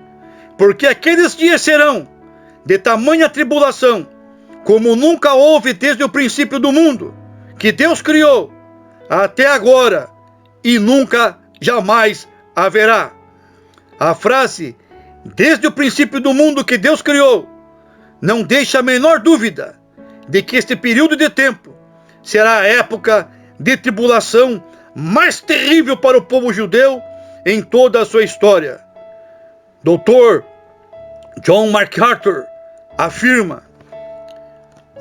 Porque aqueles dias serão de tamanha tribulação, como nunca houve desde o princípio do mundo, que Deus criou, até agora, e nunca jamais haverá. A frase, desde o princípio do mundo que Deus criou, não deixa a menor dúvida de que este período de tempo será a época de tribulação mais terrível para o povo judeu em toda a sua história. Dr. John MacArthur afirma: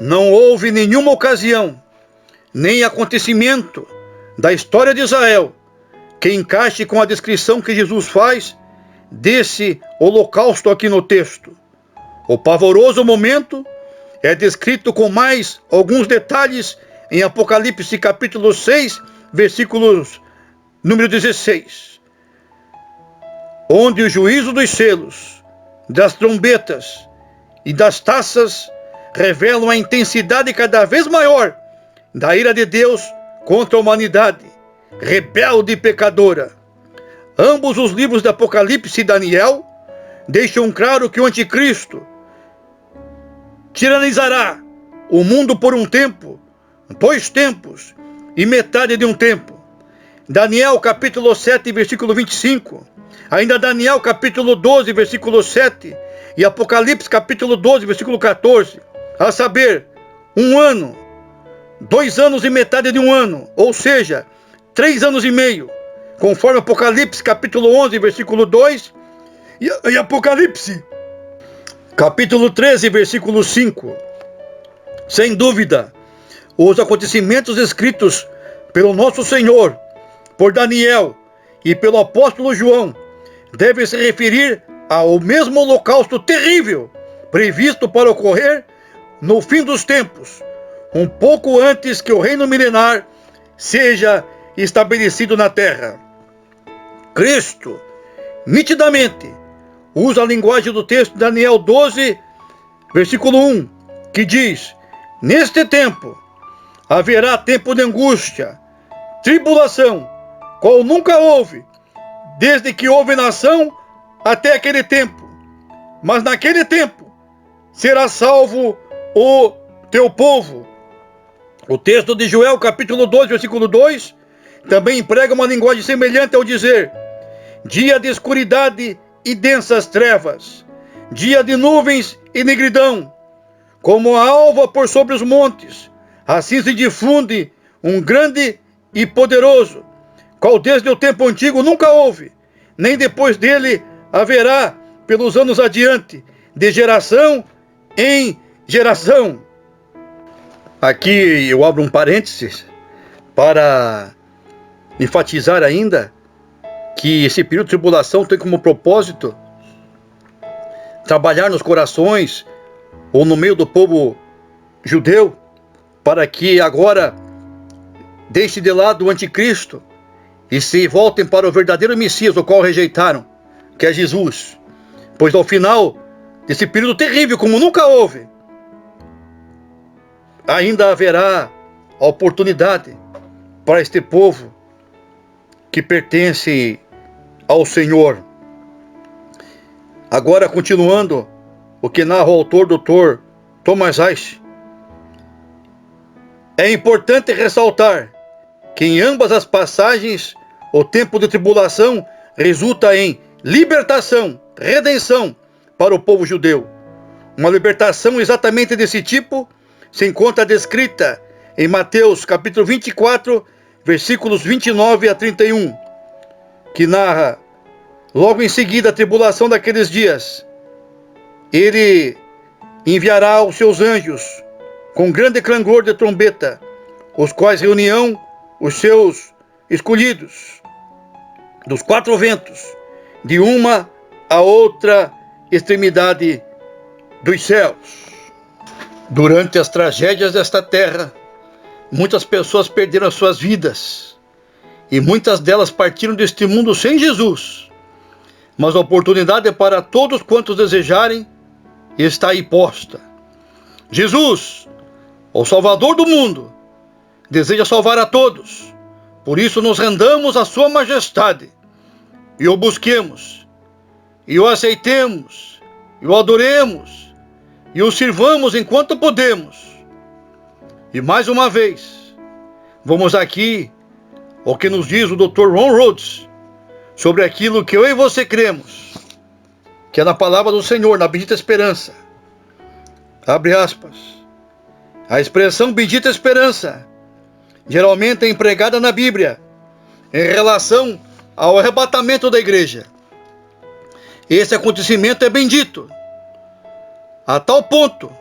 não houve nenhuma ocasião, nem acontecimento da história de Israel que encaixe com a descrição que Jesus faz desse holocausto aqui no texto. O pavoroso momento é descrito com mais alguns detalhes em Apocalipse capítulo 6, versículos número 16, onde o juízo dos selos, das trombetas e das taças revelam a intensidade cada vez maior da ira de Deus contra a humanidade, rebelde e pecadora. Ambos os livros de Apocalipse e Daniel deixam claro que o anticristo tiranizará o mundo por um tempo, 2 tempos e metade de um tempo. Daniel capítulo 7, versículo 25, ainda Daniel capítulo 12, versículo 7 e Apocalipse capítulo 12, versículo 14, a saber, 1 ano, 2 anos e metade de 1 ano, ou seja, 3 anos e meio, conforme Apocalipse capítulo 11, versículo 2 e Apocalipse capítulo 13, versículo 5. Sem dúvida, os acontecimentos escritos pelo nosso Senhor, por Daniel e pelo apóstolo João devem se referir ao mesmo holocausto terrível previsto para ocorrer no fim dos tempos, um pouco antes que o reino milenar seja estabelecido na terra. Cristo, nitidamente, usa a linguagem do texto de Daniel 12, versículo 1, que diz: neste tempo haverá tempo de angústia, tribulação, qual nunca houve, desde que houve nação até aquele tempo. Mas naquele tempo será salvo o teu povo. O texto de Joel, capítulo 2, versículo 2, também emprega uma linguagem semelhante ao dizer: dia de escuridade e densas trevas, dia de nuvens e negridão, como a alva por sobre os montes, assim se difunde um grande e poderoso, qual desde o tempo antigo nunca houve, nem depois dele haverá pelos anos adiante, de geração em geração. Aqui eu abro um parênteses para enfatizar ainda que esse período de tribulação tem como propósito trabalhar nos corações ou no meio do povo judeu, para que agora deixe de lado o anticristo e se voltem para o verdadeiro Messias, o qual rejeitaram, que é Jesus. Pois ao final desse período terrível, como nunca houve, ainda haverá a oportunidade para este povo que pertence ao Senhor. Agora, continuando o que narra o autor, Dr. Thomas Reich, é importante ressaltar que em ambas as passagens o tempo de tribulação resulta em libertação, redenção para o povo judeu. Uma libertação exatamente desse tipo se encontra descrita em Mateus capítulo 24, versículos 29 a 31, que narra: logo em seguida a tribulação daqueles dias, ele enviará os seus anjos com grande clangor de trombeta, os quais reunirão os seus escolhidos dos quatro ventos, de uma a outra extremidade dos céus. Durante as tragédias desta terra, muitas pessoas perderam as suas vidas, e muitas delas partiram deste mundo sem Jesus. Mas a oportunidade para todos quantos desejarem está aí posta. Jesus, o Salvador do mundo, deseja salvar a todos. Por isso nos rendamos à sua majestade e o busquemos, e o aceitemos, e o adoremos, e o sirvamos enquanto podemos. E mais uma vez, vamos aqui ao que nos diz o Dr. Ron Rhodes sobre aquilo que eu e você cremos, que é na palavra do Senhor, na bendita esperança. Abre aspas. A expressão bendita esperança geralmente é empregada na Bíblia em relação ao arrebatamento da igreja. Esse acontecimento é bendito a tal ponto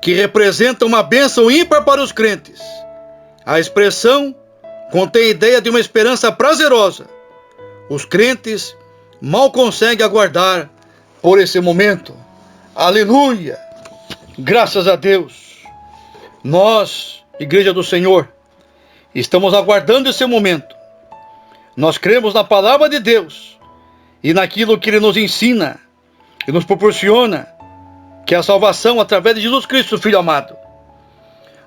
que representa uma bênção ímpar para os crentes. A expressão contém a ideia de uma esperança prazerosa. Os crentes mal conseguem aguardar por esse momento. Aleluia! Graças a Deus! Nós, Igreja do Senhor, estamos aguardando esse momento. Nós cremos na palavra de Deus e naquilo que Ele nos ensina e nos proporciona, que é a salvação através de Jesus Cristo, Filho amado.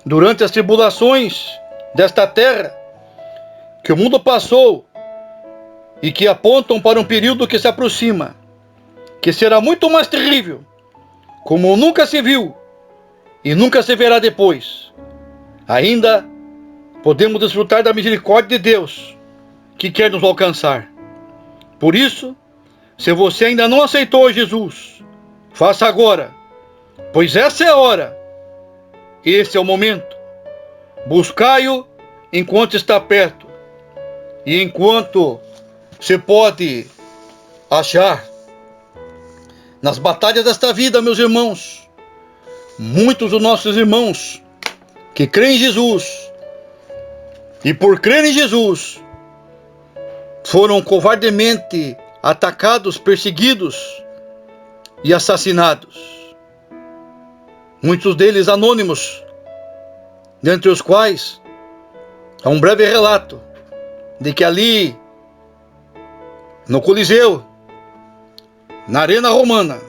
Durante as tribulações desta terra que o mundo passou e que apontam para um período que se aproxima, que será muito mais terrível, como nunca se viu e nunca se verá depois, ainda podemos desfrutar da misericórdia de Deus que quer nos alcançar. Por isso, se você ainda não aceitou Jesus, faça agora, pois essa é a hora, esse é o momento. Buscai-o enquanto está perto e enquanto você pode achar. Nas batalhas desta vida, meus irmãos, muitos dos nossos irmãos que creem em Jesus e por crer em Jesus foram covardemente atacados, perseguidos e assassinados. Muitos deles anônimos, dentre os quais há um breve relato de que ali no Coliseu, na Arena Romana,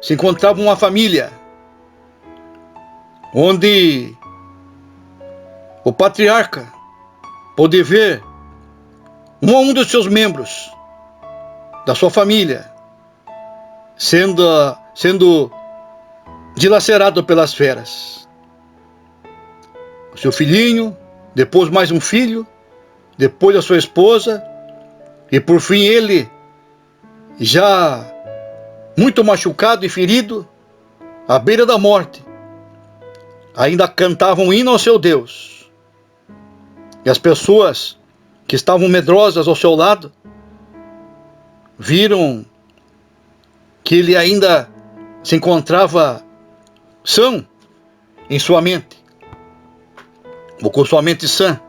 se encontrava uma família onde o patriarca pôde ver um a um dos seus membros da sua família sendo dilacerado pelas feras. O seu filhinho, depois mais um filho, depois a sua esposa, e por fim ele, já muito machucado e ferido, à beira da morte, ainda cantava um hino ao seu Deus. E as pessoas que estavam medrosas ao seu lado viram que ele ainda se encontrava são em sua mente, ou com sua mente sã,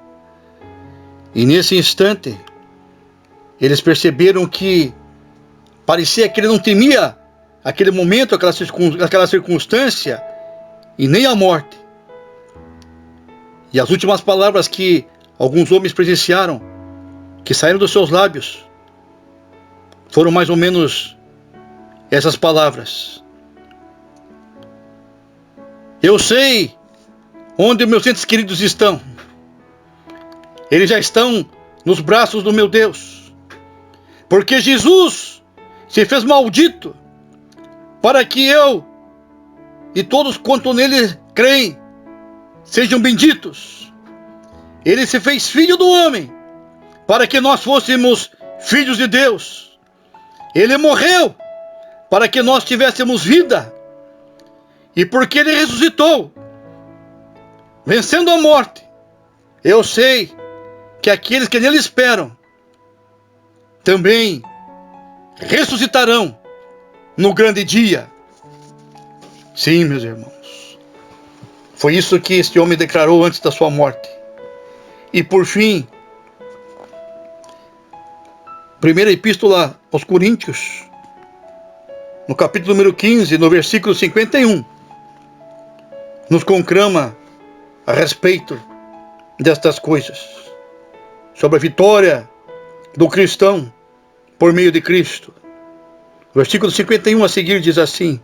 E nesse instante, eles perceberam que parecia que ele não temia aquele momento, aquela circunstância, e nem a morte. E as últimas palavras que alguns homens presenciaram, que saíram dos seus lábios, foram mais ou menos essas palavras: eu sei onde meus entes queridos estão. Eles já estão nos braços do meu Deus. Porque Jesus se fez maldito para que eu e todos quanto nele creem sejam benditos. Ele se fez filho do homem para que nós fôssemos filhos de Deus. Ele morreu para que nós tivéssemos vida. E porque ele ressuscitou, vencendo a morte, eu sei que aqueles que nele esperam também ressuscitarão no grande dia. Sim, meus irmãos, foi isso que este homem declarou antes da sua morte. E por fim, primeira epístola aos Coríntios, no capítulo número 15, no versículo 51, nos conclama a respeito destas coisas, sobre a vitória do cristão por meio de Cristo. O versículo 51 a seguir diz assim: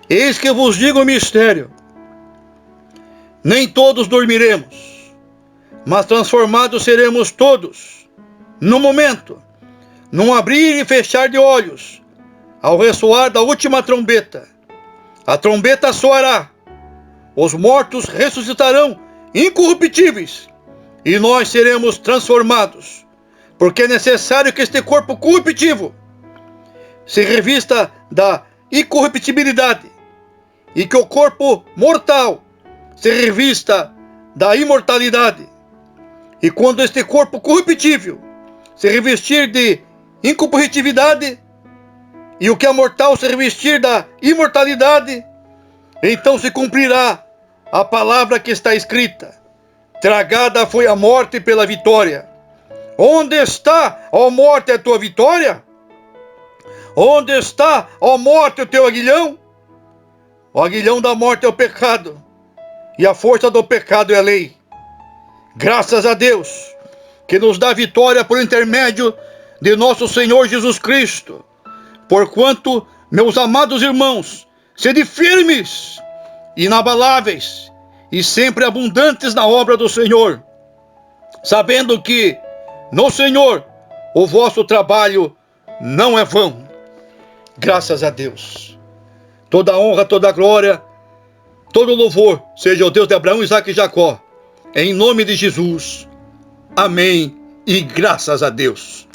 eis que eu vos digo um mistério, nem todos dormiremos, mas transformados seremos todos, no momento, num abrir e fechar de olhos, ao ressoar da última trombeta. A trombeta soará, os mortos ressuscitarão incorruptíveis, e nós seremos transformados, porque é necessário que este corpo corruptível se revista da incorruptibilidade, e que o corpo mortal se revista da imortalidade. E quando este corpo corruptível se revestir de incorruptibilidade, e o que é mortal se revestir da imortalidade, então se cumprirá a palavra que está escrita: tragada foi a morte pela vitória. Onde está, ó morte, a tua vitória? Onde está, ó morte, o teu aguilhão? O aguilhão da morte é o pecado, e a força do pecado é a lei. Graças a Deus, que nos dá vitória por intermédio de nosso Senhor Jesus Cristo. Porquanto, meus amados irmãos, sede firmes, inabaláveis, e sempre abundantes na obra do Senhor, sabendo que no Senhor o vosso trabalho não é vão. Graças a Deus. Toda honra, toda glória, todo louvor seja ao Deus de Abraão, Isaque e Jacó. Em nome de Jesus. Amém e graças a Deus.